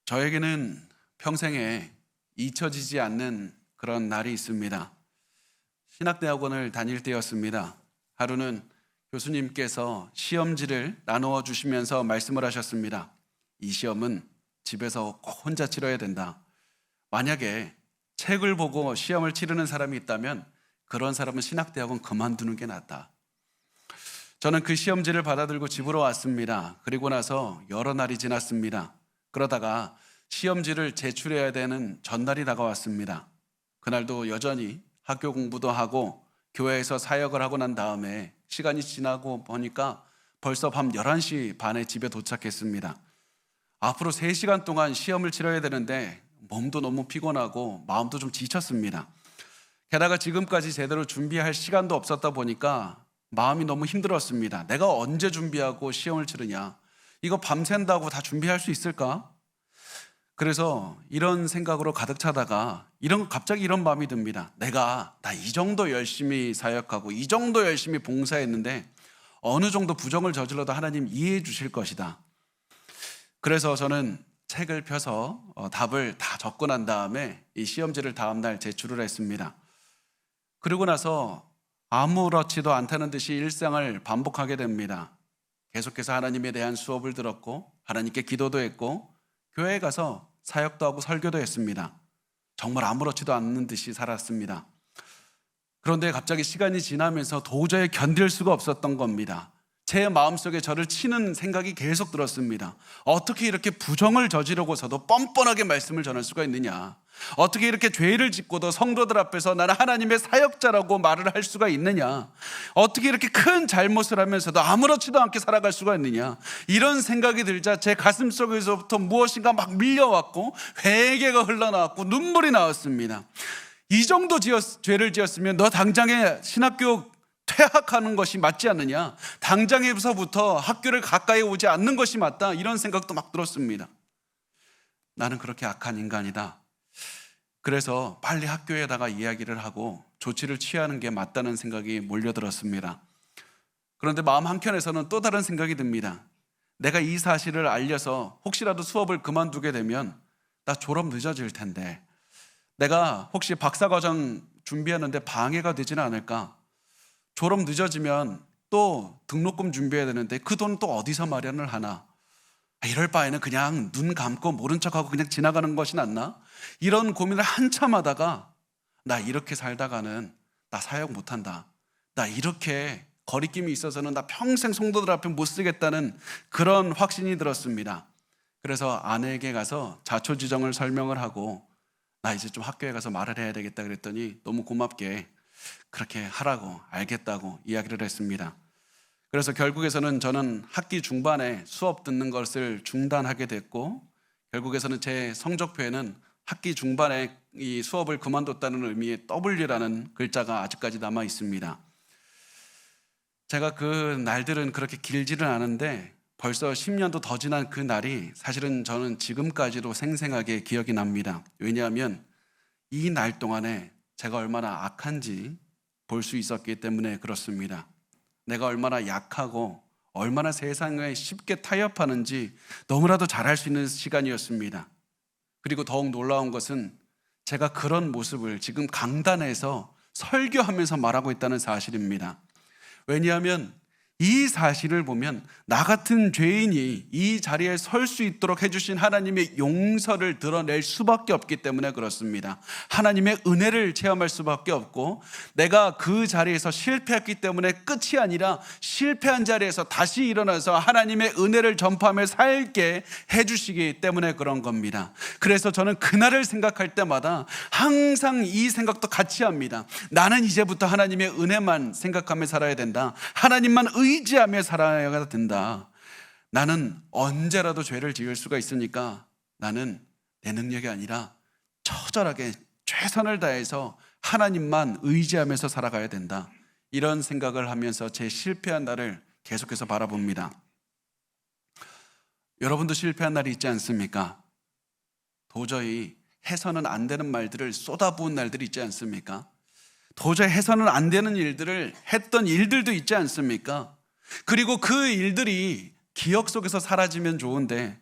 저에게는 평생에 잊혀지지 않는 그런 날이 있습니다. 신학대학원을 다닐 때였습니다. 하루는 교수님께서 시험지를 나누어 주시면서 말씀을 하셨습니다. 이 시험은 집에서 꼭 혼자 치러야 된다. 만약에 책을 보고 시험을 치르는 사람이 있다면 그런 사람은 신학대학원 그만두는 게 낫다. 저는 그 시험지를 받아들고 집으로 왔습니다. 그리고 나서 여러 날이 지났습니다. 그러다가 시험지를 제출해야 되는 전날이 다가왔습니다. 그날도 여전히 학교 공부도 하고 교회에서 사역을 하고 난 다음에 시간이 지나고 보니까 벌써 밤 11시 반에 집에 도착했습니다. 앞으로 3시간 동안 시험을 치러야 되는데 몸도 너무 피곤하고 마음도 좀 지쳤습니다. 게다가 지금까지 제대로 준비할 시간도 없었다 보니까 마음이 너무 힘들었습니다. 내가 언제 준비하고 시험을 치르냐? 이거 밤샌다고 다 준비할 수 있을까? 그래서 이런 생각으로 가득 차다가 갑자기 이런 마음이 듭니다. 나 이 정도 열심히 사역하고 이 정도 열심히 봉사했는데 어느 정도 부정을 저질러도 하나님 이해해 주실 것이다. 그래서 저는 책을 펴서 답을 다 적고 난 다음에 이 시험지를 다음날 제출을 했습니다. 그리고 나서 아무렇지도 않다는 듯이 일상을 반복하게 됩니다. 계속해서 하나님에 대한 수업을 들었고 하나님께 기도도 했고 교회에 가서 사역도 하고 설교도 했습니다. 정말 아무렇지도 않는 듯이 살았습니다. 그런데 갑자기 시간이 지나면서 도저히 견딜 수가 없었던 겁니다. 제 마음속에 저를 치는 생각이 계속 들었습니다. 어떻게 이렇게 부정을 저지르고서도 뻔뻔하게 말씀을 전할 수가 있느냐? 어떻게 이렇게 죄를 짓고도 성도들 앞에서 나는 하나님의 사역자라고 말을 할 수가 있느냐? 어떻게 이렇게 큰 잘못을 하면서도 아무렇지도 않게 살아갈 수가 있느냐? 이런 생각이 들자 제 가슴 속에서부터 무엇인가 막 밀려왔고 회개가 흘러나왔고 눈물이 나왔습니다. 이 정도 죄를 지었으면 너 당장에 신학교 퇴학하는 것이 맞지 않느냐? 당장에서부터 학교를 가까이 오지 않는 것이 맞다. 이런 생각도 막 들었습니다. 나는 그렇게 악한 인간이다. 그래서 빨리 학교에다가 이야기를 하고 조치를 취하는 게 맞다는 생각이 몰려들었습니다. 그런데 마음 한켠에서는 또 다른 생각이 듭니다. 내가 이 사실을 알려서 혹시라도 수업을 그만두게 되면 나 졸업 늦어질 텐데 내가 혹시 박사과정 준비하는데 방해가 되지는 않을까? 졸업 늦어지면 또 등록금 준비해야 되는데 그 돈 또 어디서 마련을 하나? 이럴 바에는 그냥 눈 감고 모른 척하고 그냥 지나가는 것이 낫나? 이런 고민을 한참 하다가 나 이렇게 살다가는 나 사역 못한다. 나 이렇게 거리낌이 있어서는 나 평생 성도들 앞에 못 쓰겠다는 그런 확신이 들었습니다. 그래서 아내에게 가서 자초지정을 설명을 하고 나 이제 좀 학교에 가서 말을 해야 되겠다 그랬더니 너무 고맙게 그렇게 하라고 알겠다고 이야기를 했습니다. 그래서 결국에서는 저는 학기 중반에 수업 듣는 것을 중단하게 됐고 결국에서는 제 성적표에는 학기 중반에 이 수업을 그만뒀다는 의미의 W라는 글자가 아직까지 남아 있습니다. 제가 그 날들은 그렇게 길지는 않은데 벌써 10년도 더 지난 그 날이 사실은 저는 지금까지도 생생하게 기억이 납니다. 왜냐하면 이 날 동안에 제가 얼마나 악한지 볼 수 있었기 때문에 그렇습니다. 내가 얼마나 약하고 얼마나 세상에 쉽게 타협하는지 너무나도 잘 알 수 있는 시간이었습니다. 그리고 더욱 놀라운 것은 제가 그런 모습을 지금 강단에서 설교하면서 말하고 있다는 사실입니다. 왜냐하면 이 사실을 보면 나 같은 죄인이 이 자리에 설 수 있도록 해주신 하나님의 용서를 드러낼 수밖에 없기 때문에 그렇습니다. 하나님의 은혜를 체험할 수밖에 없고 내가 그 자리에서 실패했기 때문에 끝이 아니라 실패한 자리에서 다시 일어나서 하나님의 은혜를 전파하며 살게 해주시기 때문에 그런 겁니다. 그래서 저는 그날을 생각할 때마다 항상 이 생각도 같이 합니다. 나는 이제부터 하나님의 은혜만 생각하며 살아야 된다. 하나님만 의지하며 살아야 된다. 나는 언제라도 죄를 지을 수가 있으니까 나는 내 능력이 아니라 처절하게 최선을 다해서 하나님만 의지하면서 살아가야 된다. 이런 생각을 하면서 제 실패한 날을 계속해서 바라봅니다. 여러분도 실패한 날이 있지 않습니까? 도저히 해서는 안 되는 말들을 쏟아부은 날들이 있지 않습니까? 도저히 해서는 안 되는 일들을 했던 일들도 있지 않습니까? 그리고 그 일들이 기억 속에서 사라지면 좋은데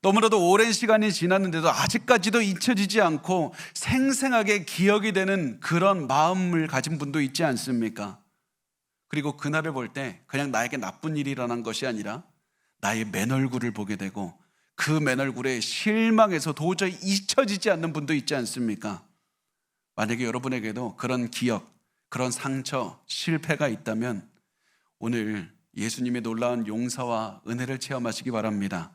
너무나도 오랜 시간이 지났는데도 아직까지도 잊혀지지 않고 생생하게 기억이 되는 그런 마음을 가진 분도 있지 않습니까? 그리고 그날을 볼 때 그냥 나에게 나쁜 일이 일어난 것이 아니라 나의 맨얼굴을 보게 되고 그 맨얼굴에 실망해서 도저히 잊혀지지 않는 분도 있지 않습니까? 만약에 여러분에게도 그런 기억, 그런 상처, 실패가 있다면 오늘 예수님의 놀라운 용서와 은혜를 체험하시기 바랍니다.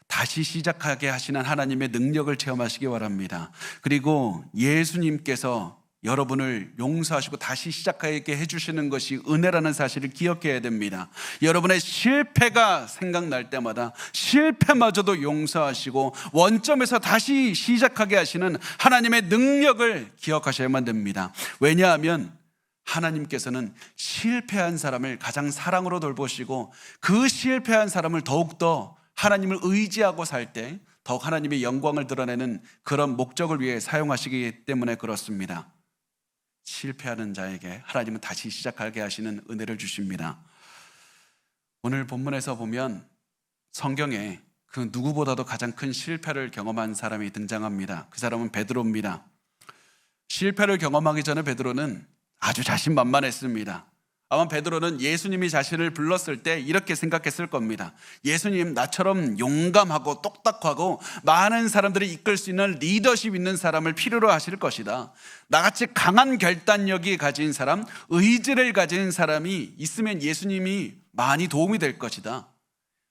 다시 시작하게 하시는 하나님의 능력을 체험하시기 바랍니다. 그리고 예수님께서 여러분을 용서하시고 다시 시작하게 해주시는 것이 은혜라는 사실을 기억해야 됩니다. 여러분의 실패가 생각날 때마다 실패마저도 용서하시고 원점에서 다시 시작하게 하시는 하나님의 능력을 기억하셔야만 됩니다. 왜냐하면 하나님께서는 실패한 사람을 가장 사랑으로 돌보시고 그 실패한 사람을 더욱더 하나님을 의지하고 살 때 더욱 하나님의 영광을 드러내는 그런 목적을 위해 사용하시기 때문에 그렇습니다. 실패하는 자에게 하나님은 다시 시작하게 하시는 은혜를 주십니다. 오늘 본문에서 보면 성경에 그 누구보다도 가장 큰 실패를 경험한 사람이 등장합니다. 그 사람은 베드로입니다. 실패를 경험하기 전에 베드로는 아주 자신만만했습니다. 아마 베드로는 예수님이 자신을 불렀을 때 이렇게 생각했을 겁니다. 예수님, 나처럼 용감하고 똑딱하고 많은 사람들을 이끌 수 있는 리더십 있는 사람을 필요로 하실 것이다. 나같이 강한 결단력이 가진 사람, 의지를 가진 사람이 있으면 예수님이 많이 도움이 될 것이다.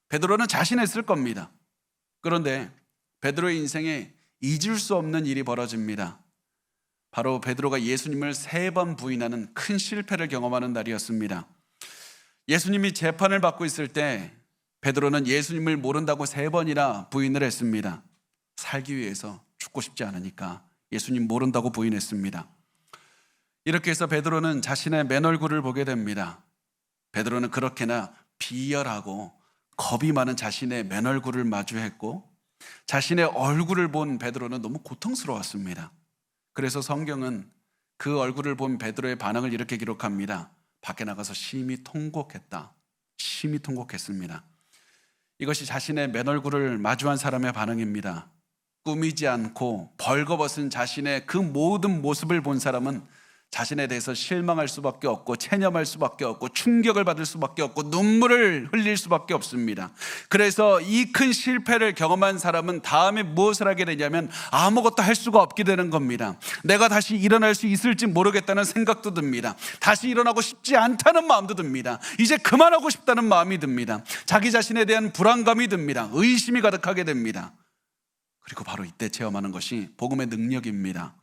베드로는 자신했을 겁니다. 그런데 베드로의 인생에 잊을 수 없는 일이 벌어집니다. 바로 베드로가 예수님을 3번 부인하는 큰 실패를 경험하는 날이었습니다. 예수님이 재판을 받고 있을 때 베드로는 예수님을 모른다고 3번이나 부인을 했습니다. 살기 위해서 죽고 싶지 않으니까 예수님 모른다고 부인했습니다. 이렇게 해서 베드로는 자신의 맨얼굴을 보게 됩니다. 베드로는 그렇게나 비열하고 겁이 많은 자신의 맨얼굴을 마주했고 자신의 얼굴을 본 베드로는 너무 고통스러웠습니다. 그래서 성경은 그 얼굴을 본 베드로의 반응을 이렇게 기록합니다. 밖에 나가서 심히 통곡했다. 심히 통곡했습니다. 이것이 자신의 맨얼굴을 마주한 사람의 반응입니다. 꾸미지 않고 벌거벗은 자신의 그 모든 모습을 본 사람은 자신에 대해서 실망할 수밖에 없고 체념할 수밖에 없고 충격을 받을 수밖에 없고 눈물을 흘릴 수밖에 없습니다. 그래서 이 큰 실패를 경험한 사람은 다음에 무엇을 하게 되냐면 아무것도 할 수가 없게 되는 겁니다. 내가 다시 일어날 수 있을지 모르겠다는 생각도 듭니다. 다시 일어나고 싶지 않다는 마음도 듭니다. 이제 그만하고 싶다는 마음이 듭니다. 자기 자신에 대한 불안감이 듭니다. 의심이 가득하게 됩니다. 그리고 바로 이때 체험하는 것이 복음의 능력입니다.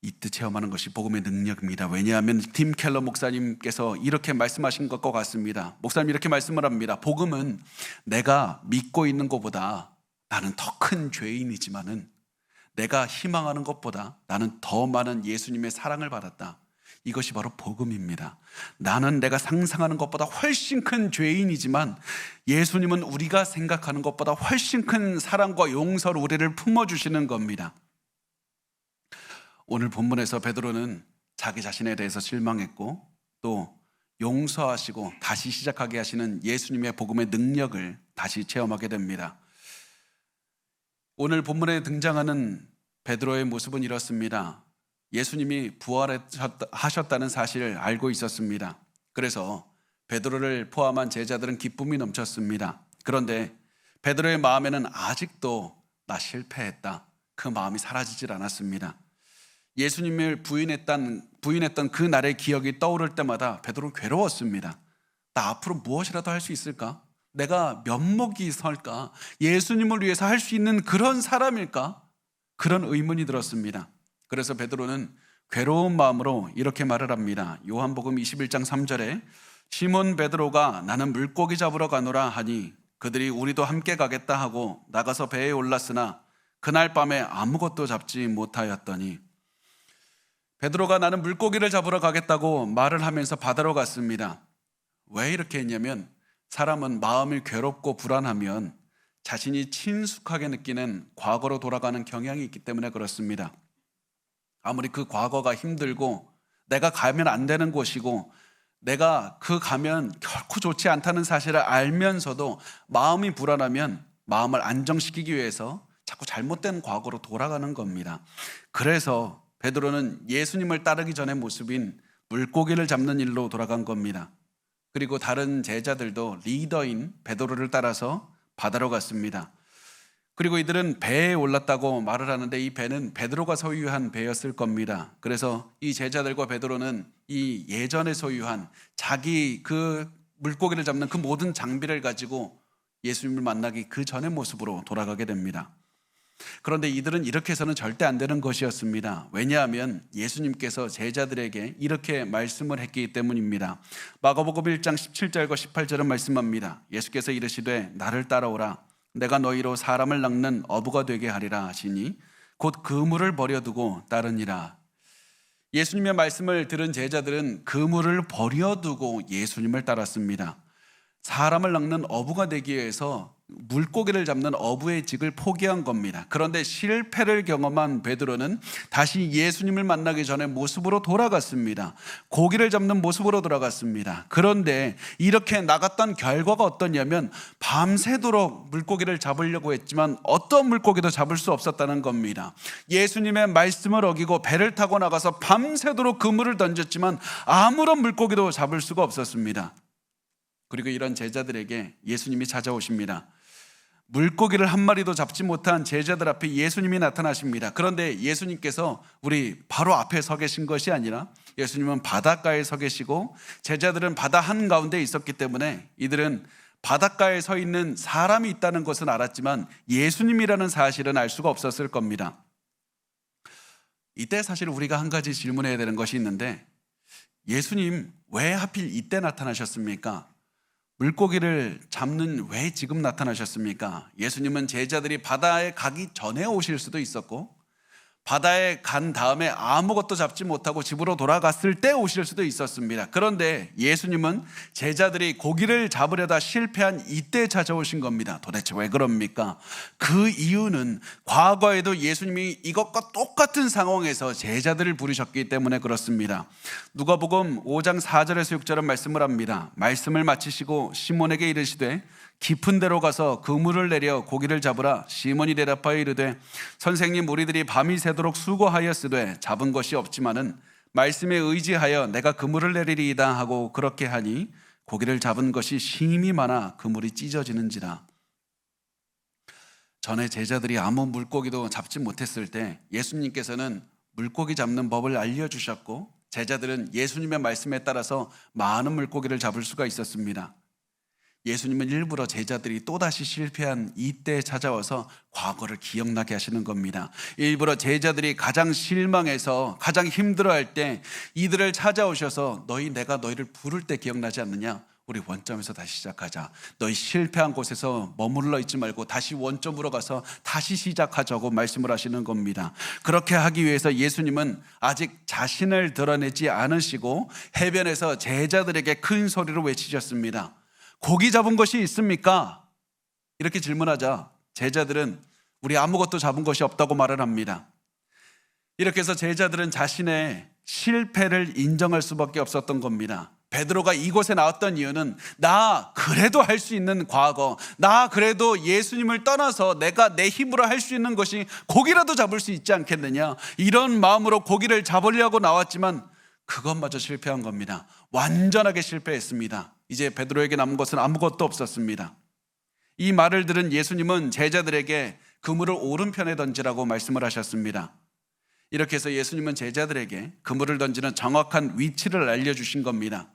이때 체험하는 것이 복음의 능력입니다. 왜냐하면 팀 켈러 목사님께서 이렇게 말씀하신 것과 같습니다. 목사님 이렇게 말씀을 합니다. 복음은 내가 믿고 있는 것보다 나는 더 큰 죄인이지만은 내가 희망하는 것보다 나는 더 많은 예수님의 사랑을 받았다. 이것이 바로 복음입니다. 나는 내가 상상하는 것보다 훨씬 큰 죄인이지만 예수님은 우리가 생각하는 것보다 훨씬 큰 사랑과 용서로 우리를 품어주시는 겁니다. 오늘 본문에서 베드로는 자기 자신에 대해서 실망했고 또 용서하시고 다시 시작하게 하시는 예수님의 복음의 능력을 다시 체험하게 됩니다. 오늘 본문에 등장하는 베드로의 모습은 이렇습니다. 예수님이 부활하셨다는 사실을 알고 있었습니다. 그래서 베드로를 포함한 제자들은 기쁨이 넘쳤습니다. 그런데 베드로의 마음에는 아직도 나 실패했다. 그 마음이 사라지질 않았습니다. 예수님을 부인했던 그 날의 기억이 떠오를 때마다 베드로는 괴로웠습니다. 나 앞으로 무엇이라도 할 수 있을까? 내가 면목이 설까? 예수님을 위해서 할 수 있는 그런 사람일까? 그런 의문이 들었습니다. 그래서 베드로는 괴로운 마음으로 이렇게 말을 합니다. 요한복음 21장 3절에 시몬 베드로가 나는 물고기 잡으러 가노라 하니 그들이 우리도 함께 가겠다 하고 나가서 배에 올랐으나 그날 밤에 아무것도 잡지 못하였더니 베드로가 나는 물고기를 잡으러 가겠다고 말을 하면서 바다로 갔습니다. 왜 이렇게 했냐면 사람은 마음이 괴롭고 불안하면 자신이 친숙하게 느끼는 과거로 돌아가는 경향이 있기 때문에 그렇습니다. 아무리 그 과거가 힘들고 내가 가면 안 되는 곳이고 내가 가면 결코 좋지 않다는 사실을 알면서도 마음이 불안하면 마음을 안정시키기 위해서 자꾸 잘못된 과거로 돌아가는 겁니다. 그래서 베드로는 예수님을 따르기 전의 모습인 물고기를 잡는 일로 돌아간 겁니다. 그리고 다른 제자들도 리더인 베드로를 따라서 바다로 갔습니다. 그리고 이들은 배에 올랐다고 말을 하는데 이 배는 베드로가 소유한 배였을 겁니다. 그래서 이 제자들과 베드로는 이 예전에 소유한 자기 그 물고기를 잡는 그 모든 장비를 가지고 예수님을 만나기 그 전의 모습으로 돌아가게 됩니다. 그런데 이들은 이렇게 해서는 절대 안 되는 것이었습니다. 왜냐하면 예수님께서 제자들에게 이렇게 말씀을 했기 때문입니다. 마가복음 1장 17절과 18절은 말씀합니다. 예수께서 이르시되 나를 따라오라. 내가 너희로 사람을 낚는 어부가 되게 하리라 하시니 곧 그물을 버려두고 따르니라. 예수님의 말씀을 들은 제자들은 그물을 버려두고 예수님을 따랐습니다. 사람을 낚는 어부가 되기 위해서 물고기를 잡는 어부의 직을 포기한 겁니다. 그런데 실패를 경험한 베드로는 다시 예수님을 만나기 전에 모습으로 돌아갔습니다. 고기를 잡는 모습으로 돌아갔습니다. 그런데 이렇게 나갔던 결과가 어떠냐면 밤새도록 물고기를 잡으려고 했지만 어떤 물고기도 잡을 수 없었다는 겁니다. 예수님의 말씀을 어기고 배를 타고 나가서 밤새도록 그물을 던졌지만 아무런 물고기도 잡을 수가 없었습니다. 그리고 이런 제자들에게 예수님이 찾아오십니다. 물고기를 한 마리도 잡지 못한 제자들 앞에 예수님이 나타나십니다. 그런데 예수님께서 우리 바로 앞에 서 계신 것이 아니라 예수님은 바닷가에 서 계시고 제자들은 바다 한가운데 있었기 때문에 이들은 바닷가에 서 있는 사람이 있다는 것은 알았지만 예수님이라는 사실은 알 수가 없었을 겁니다. 이때 사실 우리가 한 가지 질문해야 되는 것이 있는데 예수님 왜 하필 이때 나타나셨습니까? 물고기를 잡는 왜 지금 나타나셨습니까? 예수님은 제자들이 바다에 가기 전에 오실 수도 있었고 바다에 간 다음에 아무것도 잡지 못하고 집으로 돌아갔을 때 오실 수도 있었습니다. 그런데 예수님은 제자들이 고기를 잡으려다 실패한 이때 찾아오신 겁니다. 도대체 왜 그럽니까? 그 이유는 과거에도 예수님이 이것과 똑같은 상황에서 제자들을 부르셨기 때문에 그렇습니다. 누가복음 5장 4절에서 6절은 말씀을 합니다. 말씀을 마치시고 시몬에게 이르시되 깊은 데로 가서 그물을 내려 고기를 잡으라. 시몬이 대답하여 이르되 선생님 우리들이 밤이 새도록 수고하였으되 잡은 것이 없지만은 말씀에 의지하여 내가 그물을 내리리이다 하고 그렇게 하니 고기를 잡은 것이 심히 많아 그물이 찢어지는지라. 전에 제자들이 아무 물고기도 잡지 못했을 때 예수님께서는 물고기 잡는 법을 알려주셨고 제자들은 예수님의 말씀에 따라서 많은 물고기를 잡을 수가 있었습니다. 예수님은 일부러 제자들이 또다시 실패한 이때에 찾아와서 과거를 기억나게 하시는 겁니다. 일부러 제자들이 가장 실망해서 가장 힘들어할 때 이들을 찾아오셔서 내가 너희를 부를 때 기억나지 않느냐? 우리 원점에서 다시 시작하자. 너희 실패한 곳에서 머물러 있지 말고 다시 원점으로 가서 다시 시작하자고 말씀을 하시는 겁니다. 그렇게 하기 위해서 예수님은 아직 자신을 드러내지 않으시고 해변에서 제자들에게 큰 소리로 외치셨습니다. 고기 잡은 것이 있습니까? 이렇게 질문하자 제자들은 우리 아무것도 잡은 것이 없다고 말을 합니다. 이렇게 해서 제자들은 자신의 실패를 인정할 수밖에 없었던 겁니다. 베드로가 이곳에 나왔던 이유는 나 그래도 할 수 있는 과거, 나 그래도 예수님을 떠나서 내가 내 힘으로 할 수 있는 것이 고기라도 잡을 수 있지 않겠느냐, 이런 마음으로 고기를 잡으려고 나왔지만 그것마저 실패한 겁니다. 완전하게 실패했습니다. 이제 베드로에게 남은 것은 아무것도 없었습니다. 이 말을 들은 예수님은 제자들에게 그물을 오른편에 던지라고 말씀을 하셨습니다. 이렇게 해서 예수님은 제자들에게 그물을 던지는 정확한 위치를 알려주신 겁니다.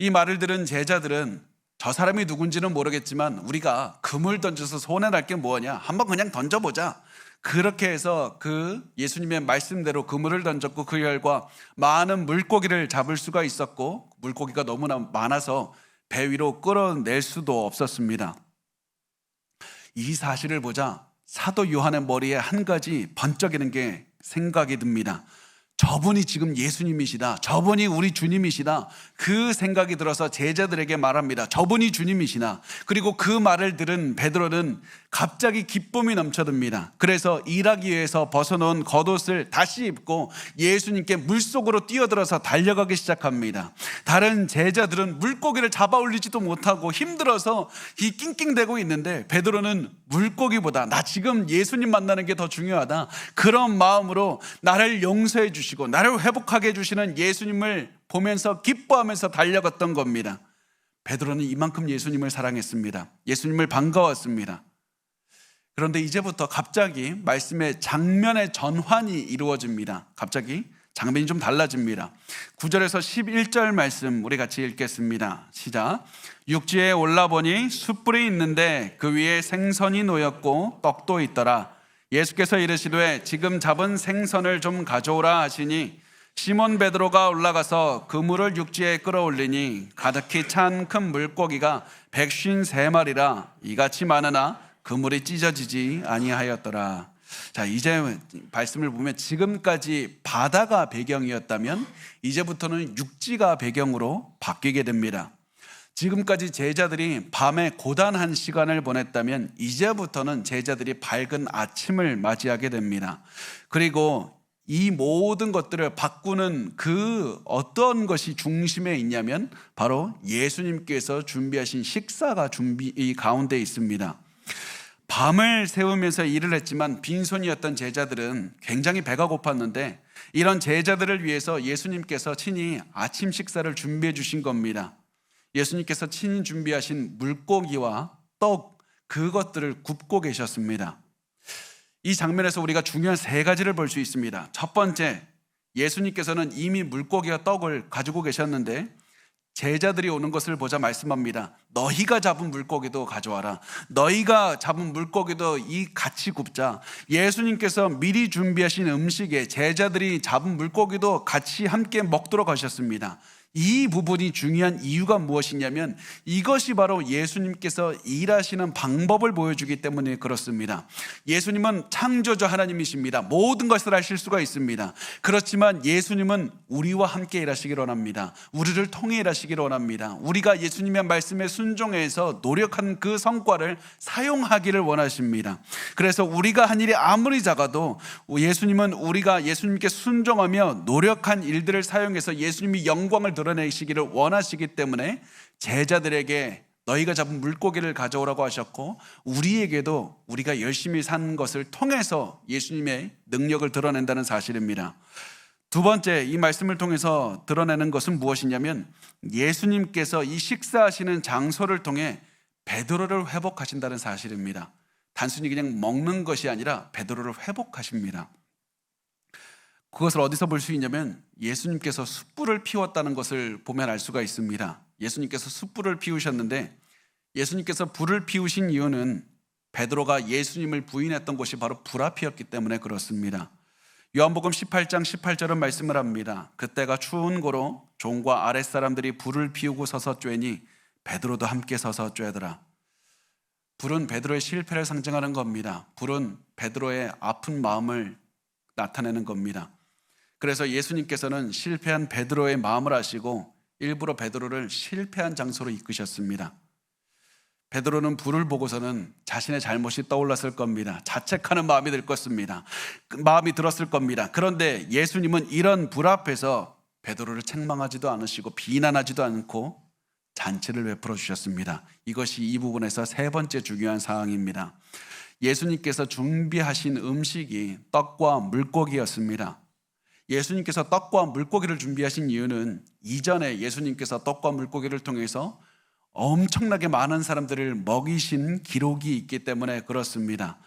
이 말을 들은 제자들은 저 사람이 누군지는 모르겠지만 우리가 그물 던져서 손해날 게 뭐냐, 한번 그냥 던져보자. 그렇게 해서 그 예수님의 말씀대로 그물을 던졌고 그 결과 많은 물고기를 잡을 수가 있었고 물고기가 너무나 많아서 배 위로 끌어낼 수도 없었습니다. 이 사실을 보자 사도 요한의 머리에 한 가지 번쩍이는 게 생각이 듭니다. 저분이 지금 예수님이시다, 저분이 우리 주님이시다, 그 생각이 들어서 제자들에게 말합니다. 저분이 주님이시나. 그리고 그 말을 들은 베드로는 갑자기 기쁨이 넘쳐듭니다. 그래서 일하기 위해서 벗어놓은 겉옷을 다시 입고 예수님께 물속으로 뛰어들어서 달려가기 시작합니다. 다른 제자들은 물고기를 잡아 올리지도 못하고 힘들어서 낑낑대고 있는데 베드로는 물고기보다 나 지금 예수님 만나는 게 더 중요하다, 그런 마음으로 나를 용서해 주시고 나를 회복하게 해주시는 예수님을 보면서 기뻐하면서 달려갔던 겁니다. 베드로는 이만큼 예수님을 사랑했습니다. 예수님을 반가웠습니다. 그런데 이제부터 갑자기 말씀의 장면의 전환이 이루어집니다. 갑자기 장면이 좀 달라집니다. 9절에서 11절 말씀 우리 같이 읽겠습니다. 시작. 육지에 올라보니 숯불이 있는데 그 위에 생선이 놓였고 떡도 있더라. 예수께서 이르시되 지금 잡은 생선을 좀 가져오라 하시니 시몬 베드로가 올라가서 그물을 육지에 끌어올리니 가득히 찬 큰 물고기가 153마리라 이같이 많으나 그물이 찢어지지 아니하였더라. 자, 이제 말씀을 보면 지금까지 바다가 배경이었다면 이제부터는 육지가 배경으로 바뀌게 됩니다. 지금까지 제자들이 밤에 고단한 시간을 보냈다면 이제부터는 제자들이 밝은 아침을 맞이하게 됩니다. 그리고 이 모든 것들을 바꾸는 그 어떤 것이 중심에 있냐면 바로 예수님께서 준비하신 식사가 이 가운데 있습니다. 밤을 새우면서 일을 했지만 빈손이었던 제자들은 굉장히 배가 고팠는데 이런 제자들을 위해서 예수님께서 친히 아침 식사를 준비해 주신 겁니다. 예수님께서 친히 준비하신 물고기와 떡, 그것들을 굽고 계셨습니다. 이 장면에서 우리가 중요한 세 가지를 볼 수 있습니다. 첫 번째, 예수님께서는 이미 물고기와 떡을 가지고 계셨는데 제자들이 오는 것을 보자 말씀합니다. 너희가 잡은 물고기도 가져와라. 너희가 잡은 물고기도 같이 굽자. 예수님께서 미리 준비하신 음식에 제자들이 잡은 물고기도 같이 함께 먹도록 하셨습니다. 이 부분이 중요한 이유가 무엇이냐면 이것이 바로 예수님께서 일하시는 방법을 보여주기 때문에 그렇습니다. 예수님은 창조주 하나님이십니다. 모든 것을 하실 수가 있습니다. 그렇지만 예수님은 우리와 함께 일하시기를 원합니다. 우리를 통해 일하시기를 원합니다. 우리가 예수님의 말씀에 순종해서 노력한 그 성과를 사용하기를 원하십니다. 그래서 우리가 한 일이 아무리 작아도 예수님은 우리가 예수님께 순종하며 노력한 일들을 사용해서 예수님이 영광을 드러내시기를 원하시기 때문에 제자들에게 너희가 잡은 물고기를 가져오라고 하셨고 우리에게도 우리가 열심히 산 것을 통해서 예수님의 능력을 드러낸다는 사실입니다. 두 번째, 이 말씀을 통해서 드러내는 것은 무엇이냐면 예수님께서 이 식사하시는 장소를 통해 베드로를 회복하신다는 사실입니다. 단순히 그냥 먹는 것이 아니라 베드로를 회복하십니다. 그것을 어디서 볼 수 있냐면 예수님께서 숯불을 피웠다는 것을 보면 알 수가 있습니다. 예수님께서 숯불을 피우셨는데 예수님께서 불을 피우신 이유는 베드로가 예수님을 부인했던 곳이 바로 불 앞이었기 때문에 그렇습니다. 요한복음 18장 18절은 말씀을 합니다. 그때가 추운 고로 종과 아랫사람들이 불을 피우고 서서 쬐니 베드로도 함께 서서 쬐더라. 불은 베드로의 실패를 상징하는 겁니다. 불은 베드로의 아픈 마음을 나타내는 겁니다. 그래서 예수님께서는 실패한 베드로의 마음을 아시고 일부러 베드로를 실패한 장소로 이끄셨습니다. 베드로는 불을 보고서는 자신의 잘못이 떠올랐을 겁니다. 자책하는 마음이 마음이 들었을 겁니다. 그런데 예수님은 이런 불 앞에서 베드로를 책망하지도 않으시고 비난하지도 않고 잔치를 베풀어 주셨습니다. 이것이 이 부분에서 세 번째 중요한 사항입니다. 예수님께서 준비하신 음식이 떡과 물고기였습니다. 예수님께서 떡과 물고기를 준비하신 이유는 이전에 예수님께서 떡과 물고기를 통해서 엄청나게 많은 사람들을 먹이신 기록이 있기 때문에 그렇습니다.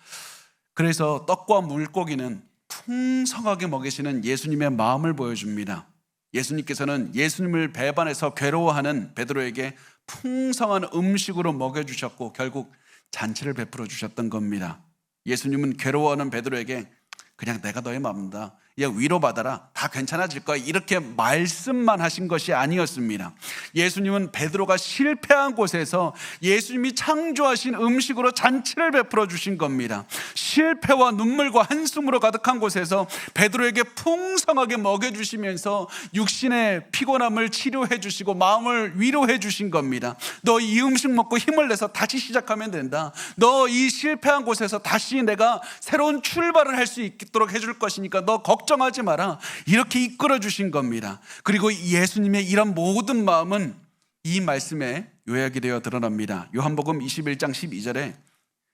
그래서 떡과 물고기는 풍성하게 먹이시는 예수님의 마음을 보여줍니다. 예수님께서는 예수님을 배반해서 괴로워하는 베드로에게 풍성한 음식으로 먹여주셨고 결국 잔치를 베풀어 주셨던 겁니다. 예수님은 괴로워하는 베드로에게 그냥 내가 너의 맘다, 야, 위로받아라. 다 괜찮아질 거야. 이렇게 말씀만 하신 것이 아니었습니다. 예수님은 베드로가 실패한 곳에서 예수님이 창조하신 음식으로 잔치를 베풀어 주신 겁니다. 실패와 눈물과 한숨으로 가득한 곳에서 베드로에게 풍성하게 먹여주시면서 육신의 피곤함을 치료해 주시고 마음을 위로해 주신 겁니다. 너 이 음식 먹고 힘을 내서 다시 시작하면 된다. 너 이 실패한 곳에서 다시 내가 새로운 출발을 할 수 있도록 해줄 것이니까 너 걱정하지 마라. 이렇게 이끌어 주신 겁니다. 그리고 예수님의 이런 모든 마음은 이 말씀에 요약이 되어 드러납니다. 요한복음 21장 12절에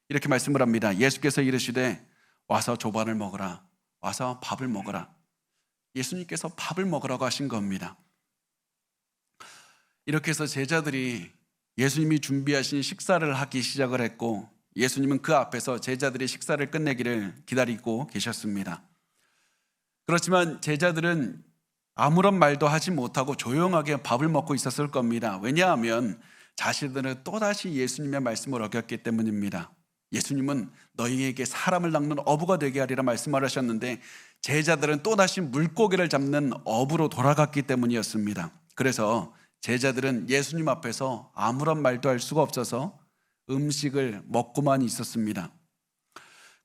이렇게 말씀을 합니다. 예수께서 이르시되 와서 조반을 먹으라. 와서 밥을 먹으라. 예수님께서 밥을 먹으라고 하신 겁니다. 이렇게 해서 제자들이 예수님이 준비하신 식사를 하기 시작을 했고, 예수님은 그 앞에서 제자들이 식사를 끝내기를 기다리고 계셨습니다. 그렇지만 제자들은 아무런 말도 하지 못하고 조용하게 밥을 먹고 있었을 겁니다. 왜냐하면 자신들은 또다시 예수님의 말씀을 어겼기 때문입니다. 예수님은 너희에게 사람을 낚는 어부가 되게 하리라 말씀을 하셨는데, 제자들은 또다시 물고기를 잡는 어부로 돌아갔기 때문이었습니다. 그래서 제자들은 예수님 앞에서 아무런 말도 할 수가 없어서 음식을 먹고만 있었습니다.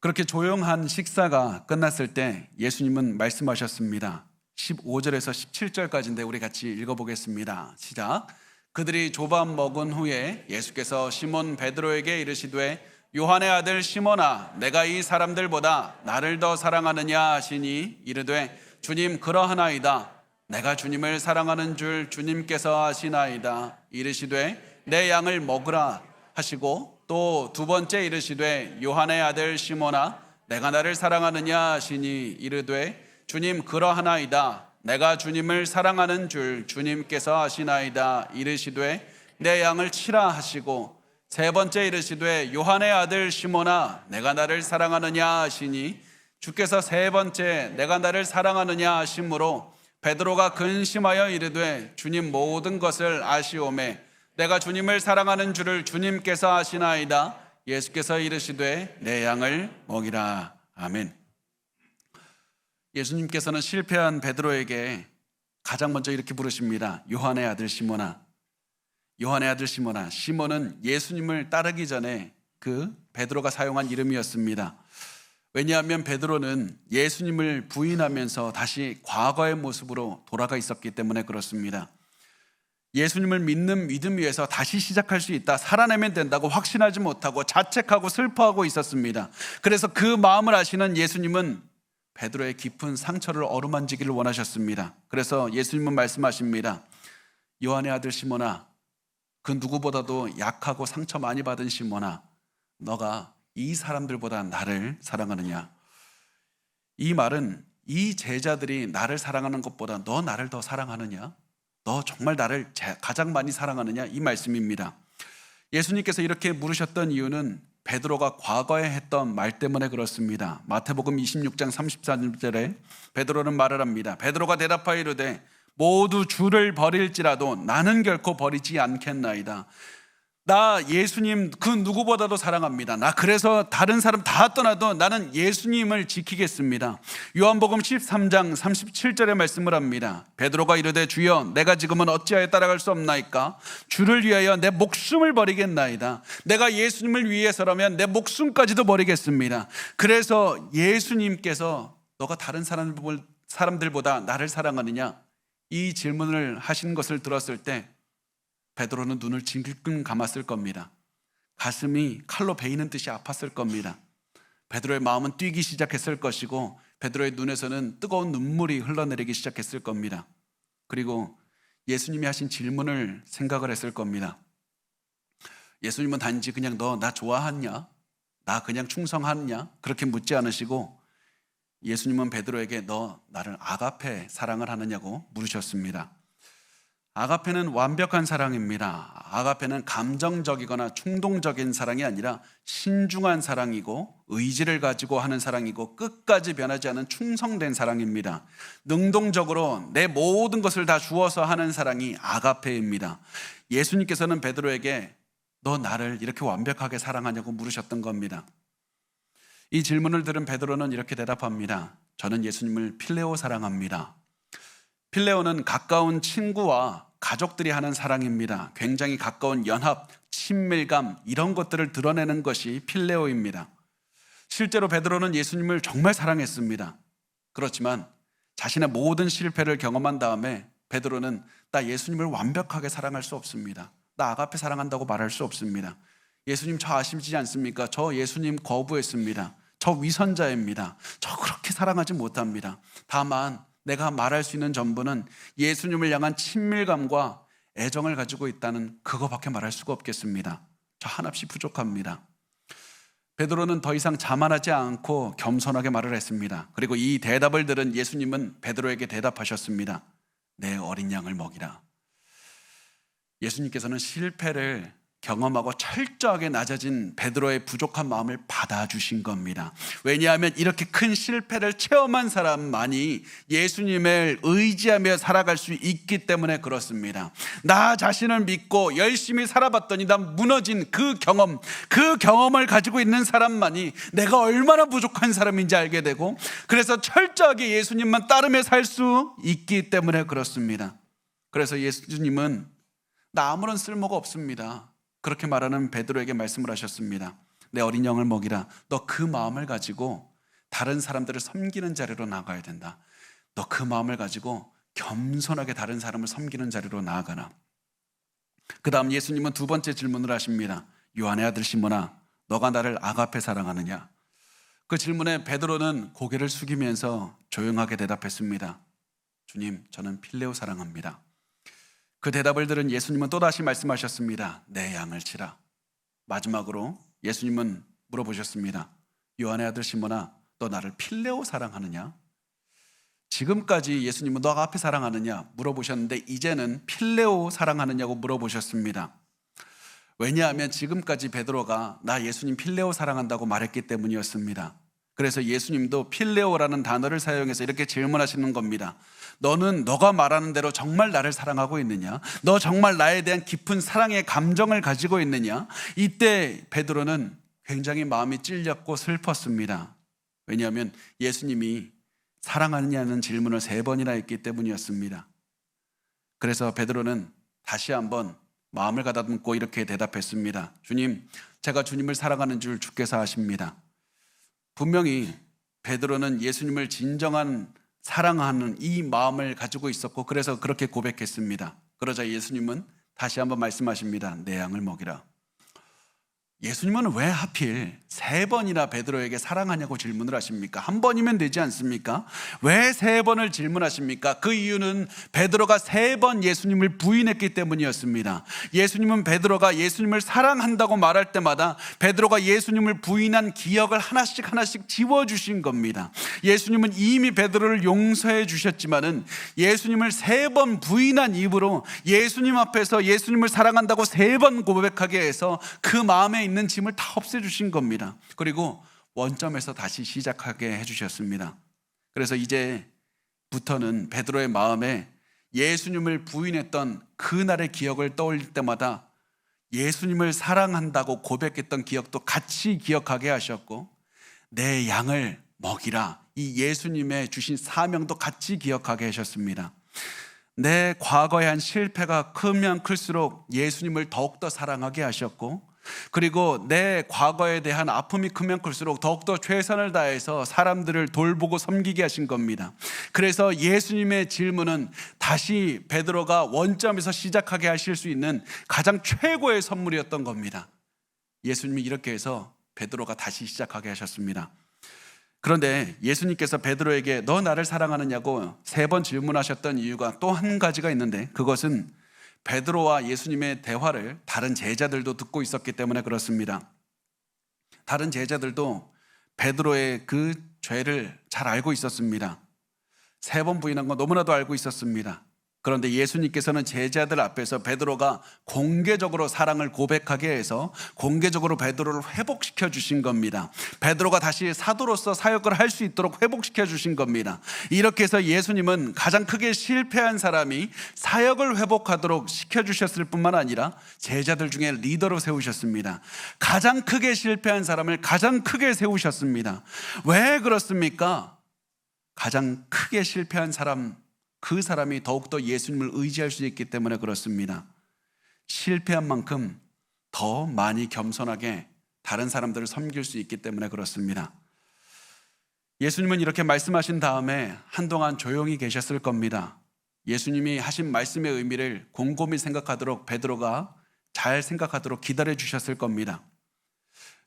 그렇게 조용한 식사가 끝났을 때 예수님은 말씀하셨습니다. 15절에서 17절까지인데 우리 같이 읽어보겠습니다. 시작. 그들이 조반 먹은 후에 예수께서 시몬 베드로에게 이르시되 요한의 아들 시몬아, 내가 이 사람들보다 나를 더 사랑하느냐 하시니 이르되 주님 그러하나이다. 내가 주님을 사랑하는 줄 주님께서 아시나이다. 이르시되 내 양을 먹으라 하시고 또 두 번째 이르시되 요한의 아들 시몬아, 내가 나를 사랑하느냐 하시니 이르되 주님 그러하나이다. 내가 주님을 사랑하는 줄 주님께서 아시나이다. 이르시되 내 양을 치라 하시고 세 번째 이르시되 요한의 아들 시몬아, 내가 나를 사랑하느냐 하시니 주께서 세 번째 내가 나를 사랑하느냐 하심으로 베드로가 근심하여 이르되 주님 모든 것을 아시오매 내가 주님을 사랑하는 줄을 주님께서 아시나이다. 예수께서 이르시되 내 양을 먹이라. 아멘. 예수님께서는 실패한 베드로에게 가장 먼저 이렇게 부르십니다. 요한의 아들 시몬아. 요한의 아들 시몬아. 시몬은 예수님을 따르기 전에 그 베드로가 사용한 이름이었습니다. 왜냐하면 베드로는 예수님을 부인하면서 다시 과거의 모습으로 돌아가 있었기 때문에 그렇습니다. 예수님을 믿는 믿음 위에서 다시 시작할 수 있다, 살아내면 된다고 확신하지 못하고 자책하고 슬퍼하고 있었습니다. 그래서 그 마음을 아시는 예수님은 베드로의 깊은 상처를 어루만지기를 원하셨습니다. 그래서 예수님은 말씀하십니다. 요한의 아들 시몬아, 그 누구보다도 약하고 상처 많이 받은 시몬아, 너가 이 사람들보다 나를 사랑하느냐? 이 말은 이 제자들이 나를 사랑하는 것보다 너 나를 더 사랑하느냐? 너 정말 나를 가장 많이 사랑하느냐? 이 말씀입니다. 예수님께서 이렇게 물으셨던 이유는 베드로가 과거에 했던 말 때문에 그렇습니다. 마태복음 26장 34절에 베드로는 말을 합니다. 베드로가 대답하여 이르되 모두 주를 버릴지라도 나는 결코 버리지 않겠나이다. 나 예수님 그 누구보다도 사랑합니다. 나 그래서 다른 사람 다 떠나도 나는 예수님을 지키겠습니다. 요한복음 13장 37절에 말씀을 합니다. 베드로가 이르되 주여 내가 지금은 어찌하여 따라갈 수 없나이까? 주를 위하여 내 목숨을 버리겠나이다. 내가 예수님을 위해서라면 내 목숨까지도 버리겠습니다. 그래서 예수님께서 너가 다른 사람들보다 나를 사랑하느냐? 이 질문을 하신 것을 들었을 때 베드로는 눈을 질끈 감았을 겁니다. 가슴이 칼로 베이는 듯이 아팠을 겁니다. 베드로의 마음은 뛰기 시작했을 것이고 베드로의 눈에서는 뜨거운 눈물이 흘러내리기 시작했을 겁니다. 그리고 예수님이 하신 질문을 생각을 했을 겁니다. 예수님은 단지 그냥 너 나 좋아하냐? 나 그냥 충성하냐? 그렇게 묻지 않으시고 예수님은 베드로에게 너 나를 아가페 사랑을 하느냐고 물으셨습니다. 아가페는 완벽한 사랑입니다. 아가페는 감정적이거나 충동적인 사랑이 아니라 신중한 사랑이고 의지를 가지고 하는 사랑이고 끝까지 변하지 않은 충성된 사랑입니다. 능동적으로 내 모든 것을 다 주어서 하는 사랑이 아가페입니다. 예수님께서는 베드로에게 너 나를 이렇게 완벽하게 사랑하냐고 물으셨던 겁니다. 이 질문을 들은 베드로는 이렇게 대답합니다. 저는 예수님을 필레오 사랑합니다. 필레오는 가까운 친구와 가족들이 하는 사랑입니다. 굉장히 가까운 연합, 친밀감 이런 것들을 드러내는 것이 필레오입니다. 실제로 베드로는 예수님을 정말 사랑했습니다. 그렇지만 자신의 모든 실패를 경험한 다음에 베드로는 나 예수님을 완벽하게 사랑할 수 없습니다. 나 아가페 사랑한다고 말할 수 없습니다. 예수님 저 아시지 않습니까? 저 예수님 거부했습니다. 저 위선자입니다. 저 그렇게 사랑하지 못합니다. 다만 내가 말할 수 있는 전부는 예수님을 향한 친밀감과 애정을 가지고 있다는 그거밖에 말할 수가 없겠습니다. 저 하나씩 부족합니다. 베드로는 더 이상 자만하지 않고 겸손하게 말을 했습니다. 그리고 이 대답을 들은 예수님은 베드로에게 대답하셨습니다. 내 어린 양을 먹이라. 예수님께서는 실패를 경험하고 철저하게 낮아진 베드로의 부족한 마음을 받아주신 겁니다. 왜냐하면 이렇게 큰 실패를 체험한 사람만이 예수님을 의지하며 살아갈 수 있기 때문에 그렇습니다. 나 자신을 믿고 열심히 살아봤더니 난 무너진 그 경험을 가지고 있는 사람만이 내가 얼마나 부족한 사람인지 알게 되고, 그래서 철저하게 예수님만 따르며 살 수 있기 때문에 그렇습니다. 그래서 예수님은 나 아무런 쓸모가 없습니다. 그렇게 말하는 베드로에게 말씀을 하셨습니다. 내 어린 양을 먹이라. 너 그 마음을 가지고 다른 사람들을 섬기는 자리로 나아가야 된다. 너 그 마음을 가지고 겸손하게 다른 사람을 섬기는 자리로 나아가라. 그 다음 예수님은 두 번째 질문을 하십니다. 요한의 아들 시몬아, 너가 나를 아가페 사랑하느냐? 그 질문에 베드로는 고개를 숙이면서 조용하게 대답했습니다. 주님, 저는 필레오 사랑합니다. 그 대답을 들은 예수님은 또다시 말씀하셨습니다. 내 양을 치라. 마지막으로 예수님은 물어보셨습니다. 요한의 아들 시몬아, 너 나를 필레오 사랑하느냐? 지금까지 예수님은 너 아가페 사랑하느냐 물어보셨는데 이제는 필레오 사랑하느냐고 물어보셨습니다. 왜냐하면 지금까지 베드로가 나 예수님 필레오 사랑한다고 말했기 때문이었습니다. 그래서 예수님도 필레오라는 단어를 사용해서 이렇게 질문하시는 겁니다. 너는 너가 말하는 대로 정말 나를 사랑하고 있느냐? 너 정말 나에 대한 깊은 사랑의 감정을 가지고 있느냐? 이때 베드로는 굉장히 마음이 찔렸고 슬펐습니다. 왜냐하면 예수님이 사랑하느냐는 질문을 3번이나 했기 때문이었습니다. 그래서 베드로는 다시 한번 마음을 가다듬고 이렇게 대답했습니다. 주님, 제가 주님을 사랑하는 줄 주께서 아십니다. 분명히 베드로는 예수님을 진정한 사랑하는 이 마음을 가지고 있었고 그래서 그렇게 고백했습니다. 그러자 예수님은 다시 한번 말씀하십니다. 내 양을 먹이라. 예수님은 왜 하필 3번이나 베드로에게 사랑하냐고 질문을 하십니까? 1번이면 되지 않습니까? 왜 3번을 질문하십니까? 그 이유는 베드로가 3번 예수님을 부인했기 때문이었습니다. 예수님은 베드로가 예수님을 사랑한다고 말할 때마다 베드로가 예수님을 부인한 기억을 하나씩 지워주신 겁니다. 예수님은 이미 베드로를 용서해 주셨지만은 예수님을 3번 부인한 이후로 예수님 앞에서 예수님을 사랑한다고 3번 고백하게 해서 그 마음에 있는 짐을 다 없애주신 겁니다. 그리고 원점에서 다시 시작하게 해주셨습니다. 그래서 이제부터는 베드로의 마음에 예수님을 부인했던 그날의 기억을 떠올릴 때마다 예수님을 사랑한다고 고백했던 기억도 같이 기억하게 하셨고 내 양을 먹이라 이 예수님의 주신 사명도 같이 기억하게 하셨습니다. 내 과거에 한 실패가 크면 클수록 예수님을 더욱더 사랑하게 하셨고 그리고 내 과거에 대한 아픔이 크면 클수록 더욱더 최선을 다해서 사람들을 돌보고 섬기게 하신 겁니다. 그래서 예수님의 질문은 다시 베드로가 원점에서 시작하게 하실 수 있는 가장 최고의 선물이었던 겁니다. 예수님이 이렇게 해서 베드로가 다시 시작하게 하셨습니다. 그런데 예수님께서 베드로에게 너 나를 사랑하느냐고 3번 질문하셨던 이유가 또 한 가지가 있는데 그것은 베드로와 예수님의 대화를 다른 제자들도 듣고 있었기 때문에 그렇습니다. 다른 제자들도 베드로의 그 죄를 잘 알고 있었습니다. 3번 부인한 건 너무나도 알고 있었습니다. 그런데 예수님께서는 제자들 앞에서 베드로가 공개적으로 사랑을 고백하게 해서 공개적으로 베드로를 회복시켜 주신 겁니다. 베드로가 다시 사도로서 사역을 할 수 있도록 회복시켜 주신 겁니다. 이렇게 해서 예수님은 가장 크게 실패한 사람이 사역을 회복하도록 시켜주셨을 뿐만 아니라 제자들 중에 리더로 세우셨습니다. 가장 크게 실패한 사람을 가장 크게 세우셨습니다. 왜 그렇습니까? 가장 크게 실패한 사람, 그 사람이 더욱더 예수님을 의지할 수 있기 때문에 그렇습니다. 실패한 만큼 더 많이 겸손하게 다른 사람들을 섬길 수 있기 때문에 그렇습니다. 예수님은 이렇게 말씀하신 다음에 한동안 조용히 계셨을 겁니다. 예수님이 하신 말씀의 의미를 곰곰이 생각하도록 베드로가 잘 생각하도록 기다려 주셨을 겁니다.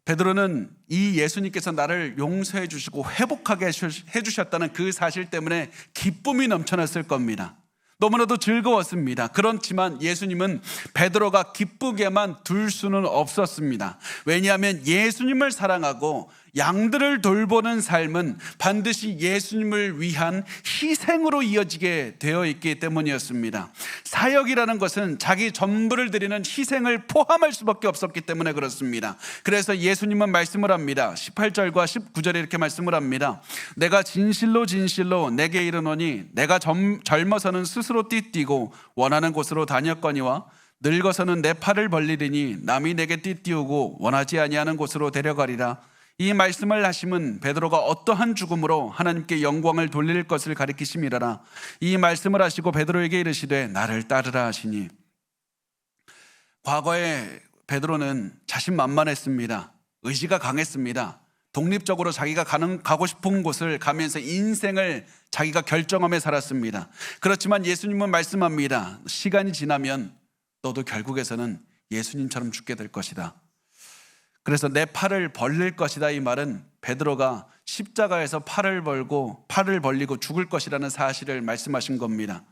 베드로는 이 예수님께서 나를 용서해 주시고 회복하게 해 주셨다는 그 사실 때문에 기쁨이 넘쳐났을 겁니다. 너무나도 즐거웠습니다. 그렇지만 예수님은 베드로가 기쁘게만 둘 수는 없었습니다. 왜냐하면 예수님을 사랑하고 양들을 돌보는 삶은 반드시 예수님을 위한 희생으로 이어지게 되어 있기 때문이었습니다. 사역이라는 것은 자기 전부를 드리는 희생을 포함할 수밖에 없었기 때문에 그렇습니다. 그래서 예수님은 말씀을 합니다. 18절과 19절에 이렇게 말씀을 합니다. 내가 진실로 진실로 내게 이르노니 내가 젊어서는 스스로 띠뛰고 원하는 곳으로 다녔거니와 늙어서는 내 팔을 벌리리니 남이 내게 띠띠우고 원하지 아니하는 곳으로 데려가리라. 이 말씀을 하심은 베드로가 어떠한 죽음으로 하나님께 영광을 돌릴 것을 가리키심이라라. 이 말씀을 하시고 베드로에게 이르시되 나를 따르라 하시니, 과거에 베드로는 자신만만했습니다. 의지가 강했습니다. 독립적으로 자기가 가고 싶은 곳을 가면서 인생을 자기가 결정하며 살았습니다. 그렇지만 예수님은 말씀합니다. 시간이 지나면 너도 결국에서는 예수님처럼 죽게 될 것이다. 그래서 내 팔을 벌릴 것이다. 이 말은 베드로가 십자가에서 팔을 벌리고 죽을 것이라는 사실을 말씀하신 겁니다.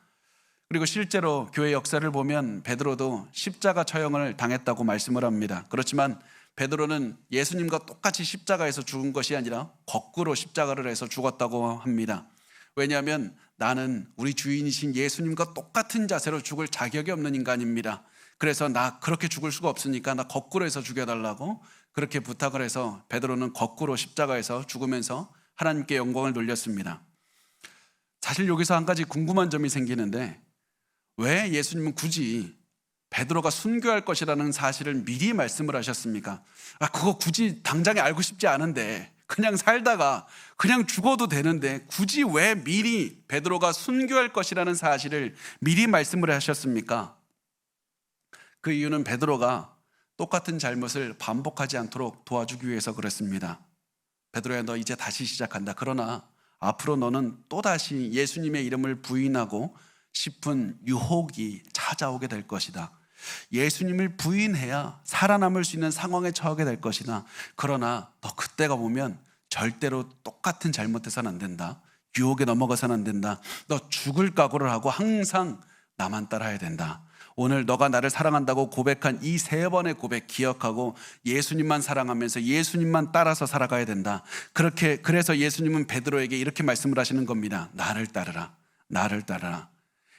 그리고 실제로 교회 역사를 보면 베드로도 십자가 처형을 당했다고 말씀을 합니다. 그렇지만 베드로는 예수님과 똑같이 십자가에서 죽은 것이 아니라 거꾸로 십자가를 해서 죽었다고 합니다. 왜냐하면 나는 우리 주인이신 예수님과 똑같은 자세로 죽을 자격이 없는 인간입니다. 그래서 나 그렇게 죽을 수가 없으니까 나 거꾸로 해서 죽여달라고 그렇게 부탁을 해서 베드로는 거꾸로 십자가에서 죽으면서 하나님께 영광을 돌렸습니다. 사실 여기서 한 가지 궁금한 점이 생기는데, 왜 예수님은 굳이 베드로가 순교할 것이라는 사실을 미리 말씀을 하셨습니까? 그거 굳이 당장에 알고 싶지 않은데, 그냥 살다가 그냥 죽어도 되는데 굳이 왜 미리 베드로가 순교할 것이라는 사실을 미리 말씀을 하셨습니까? 그 이유는 베드로가 똑같은 잘못을 반복하지 않도록 도와주기 위해서 그랬습니다. 베드로야, 너 이제 다시 시작한다. 그러나 앞으로 너는 또다시 예수님의 이름을 부인하고 싶은 유혹이 찾아오게 될 것이다. 예수님을 부인해야 살아남을 수 있는 상황에 처하게 될 것이다. 그러나 너 그때가 오면 절대로 똑같은 잘못해서는 안 된다. 유혹에 넘어가서는 안 된다. 너 죽을 각오를 하고 항상 나만 따라야 된다. 오늘 너가 나를 사랑한다고 고백한 이 3번의 고백 기억하고 예수님만 사랑하면서 예수님만 따라서 살아가야 된다. 그래서 예수님은 베드로에게 이렇게 말씀을 하시는 겁니다. 나를 따르라. 나를 따르라.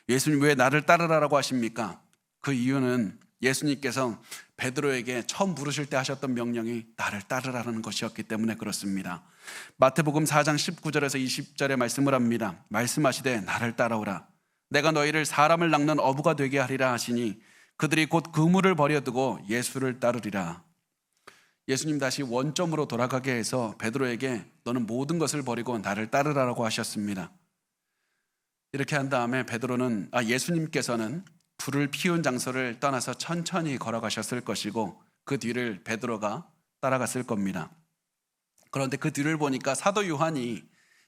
예수님 왜 나를 따르라라고 하십니까? 그 이유는 예수님께서 베드로에게 처음 부르실 때 하셨던 명령이 나를 따르라는 것이었기 때문에 그렇습니다. 마태복음 4장 19절에서 20절에 말씀을 합니다. 말씀하시되 나를 따라오라. 내가 너희를 사람을 낚는 어부가 되게 하리라 하시니 그들이 곧 그물을 버려두고 예수를 따르리라. 예수님 다시 원점으로 돌아가게 해서 베드로에게 너는 모든 것을 버리고 나를 따르라라고 하셨습니다. 이렇게 한 다음에 예수님께서는 불을 피운 장소를 떠나서 천천히 걸어가셨을 것이고 그 뒤를 베드로가 따라갔을 겁니다. 그런데 그 뒤를 보니까 사도 요한이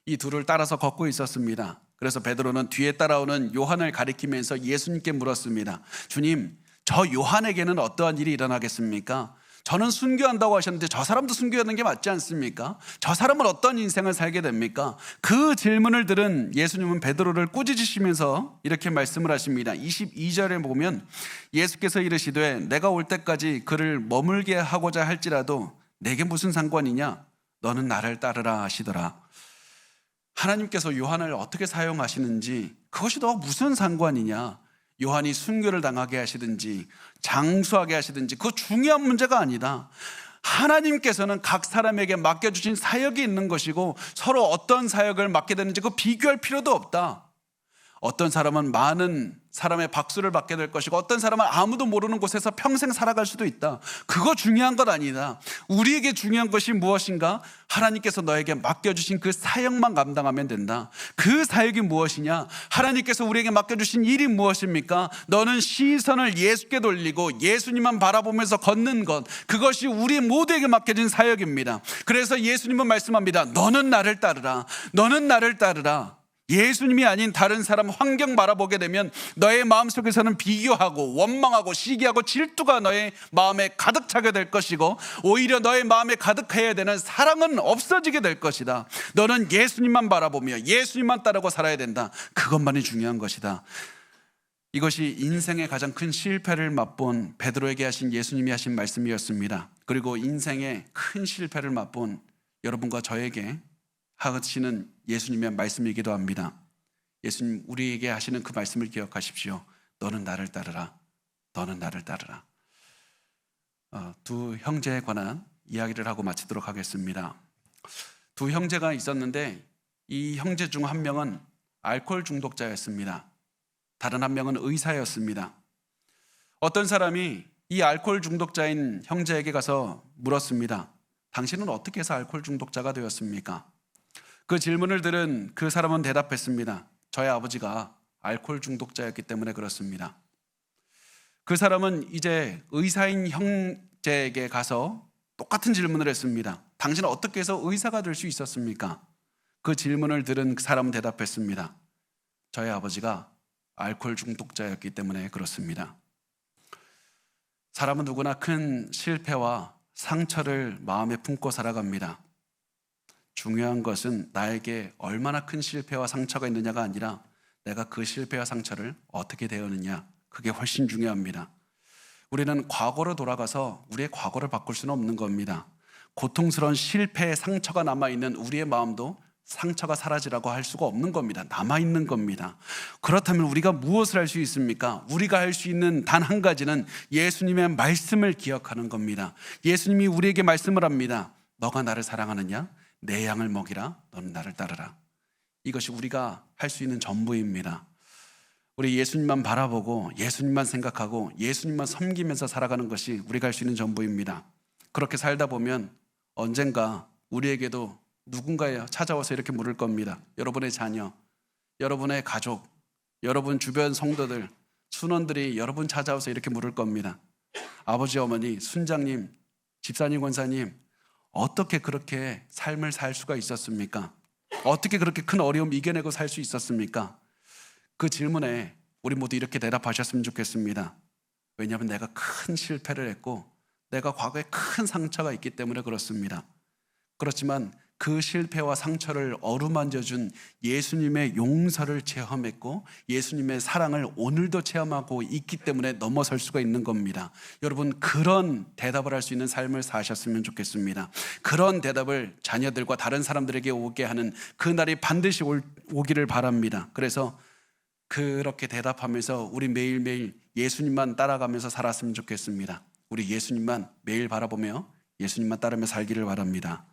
이 둘을 따라서 걷고 있었습니다. 그래서 베드로는 뒤에 따라오는 요한을 가리키면서 예수님께 물었습니다. 주님, 저 요한에게는 어떠한 일이 일어나겠습니까? 저는 순교한다고 하셨는데 저 사람도 순교하는 게 맞지 않습니까? 저 사람은 어떤 인생을 살게 됩니까? 그 질문을 들은 예수님은 베드로를 꾸짖으시면서 이렇게 말씀을 하십니다. 22절에 보면 예수께서 이르시되 내가 올 때까지 그를 머물게 하고자 할지라도 내게 무슨 상관이냐? 너는 나를 따르라 하시더라. 하나님께서 요한을 어떻게 사용하시는지 그것이 너 무슨 상관이냐? 요한이 순교를 당하게 하시든지 장수하게 하시든지 그거 중요한 문제가 아니다. 하나님께서는 각 사람에게 맡겨주신 사역이 있는 것이고 서로 어떤 사역을 맡게 되는지 그거 비교할 필요도 없다. 어떤 사람은 많은 사람의 박수를 받게 될 것이고 어떤 사람은 아무도 모르는 곳에서 평생 살아갈 수도 있다. 그거 중요한 것 아니다. 우리에게 중요한 것이 무엇인가? 하나님께서 너에게 맡겨주신 그 사역만 감당하면 된다. 그 사역이 무엇이냐? 하나님께서 우리에게 맡겨주신 일이 무엇입니까? 너는 시선을 예수께 돌리고 예수님만 바라보면서 걷는 것, 그것이 우리 모두에게 맡겨진 사역입니다. 그래서 예수님은 말씀합니다. 너는 나를 따르라. 너는 나를 따르라. 예수님이 아닌 다른 사람 환경 바라보게 되면 너의 마음속에서는 비교하고 원망하고 시기하고 질투가 너의 마음에 가득 차게 될 것이고 오히려 너의 마음에 가득해야 되는 사랑은 없어지게 될 것이다. 너는 예수님만 바라보며 예수님만 따르고 살아야 된다. 그것만이 중요한 것이다. 이것이 인생의 가장 큰 실패를 맛본 베드로에게 하신 예수님이 하신 말씀이었습니다. 그리고 인생의 큰 실패를 맛본 여러분과 저에게 하시는 예수님의 말씀이기도 합니다. 예수님 우리에게 하시는 그 말씀을 기억하십시오. 너는 나를 따르라. 너는 나를 따르라. 두 형제에 관한 이야기를 하고 마치도록 하겠습니다. 두 형제가 있었는데 이 형제 중 한 명은 알코올 중독자였습니다. 다른 한 명은 의사였습니다. 어떤 사람이 이 알코올 중독자인 형제에게 가서 물었습니다. 당신은 어떻게 해서 알코올 중독자가 되었습니까? 그 질문을 들은 그 사람은 대답했습니다. 저희 아버지가 알코올 중독자였기 때문에 그렇습니다. 그 사람은 이제 의사인 형제에게 가서 똑같은 질문을 했습니다. 당신은 어떻게 해서 의사가 될 수 있었습니까? 그 질문을 들은 그 사람은 대답했습니다. 저희 아버지가 알코올 중독자였기 때문에 그렇습니다. 사람은 누구나 큰 실패와 상처를 마음에 품고 살아갑니다. 중요한 것은 나에게 얼마나 큰 실패와 상처가 있느냐가 아니라 내가 그 실패와 상처를 어떻게 대하느냐, 그게 훨씬 중요합니다. 우리는 과거로 돌아가서 우리의 과거를 바꿀 수는 없는 겁니다. 고통스러운 실패의 상처가 남아있는 우리의 마음도 상처가 사라지라고 할 수가 없는 겁니다. 남아있는 겁니다. 그렇다면 우리가 무엇을 할 수 있습니까? 우리가 할 수 있는 단 한 가지는 예수님의 말씀을 기억하는 겁니다. 예수님이 우리에게 말씀을 합니다. 너가 나를 사랑하느냐? 내 양을 먹이라. 너는 나를 따르라. 이것이 우리가 할 수 있는 전부입니다. 우리 예수님만 바라보고 예수님만 생각하고 예수님만 섬기면서 살아가는 것이 우리가 할 수 있는 전부입니다. 그렇게 살다 보면 언젠가 우리에게도 누군가 찾아와서 이렇게 물을 겁니다. 여러분의 자녀, 여러분의 가족, 여러분 주변 성도들, 순원들이 여러분 찾아와서 이렇게 물을 겁니다. 아버지, 어머니, 순장님, 집사님, 권사님, 어떻게 그렇게 삶을 살 수가 있었습니까? 어떻게 그렇게 큰 어려움 이겨내고 살 수 있었습니까? 그 질문에 우리 모두 이렇게 대답하셨으면 좋겠습니다. 왜냐하면 내가 큰 실패를 했고 내가 과거에 큰 상처가 있기 때문에 그렇습니다. 그렇지만 그 실패와 상처를 어루만져준 예수님의 용서를 체험했고 예수님의 사랑을 오늘도 체험하고 있기 때문에 넘어설 수가 있는 겁니다. 여러분, 그런 대답을 할 수 있는 삶을 사셨으면 좋겠습니다. 그런 대답을 자녀들과 다른 사람들에게 오게 하는 그날이 반드시 오기를 바랍니다. 그래서 그렇게 대답하면서 우리 매일매일 예수님만 따라가면서 살았으면 좋겠습니다. 우리 예수님만 매일 바라보며 예수님만 따르며 살기를 바랍니다.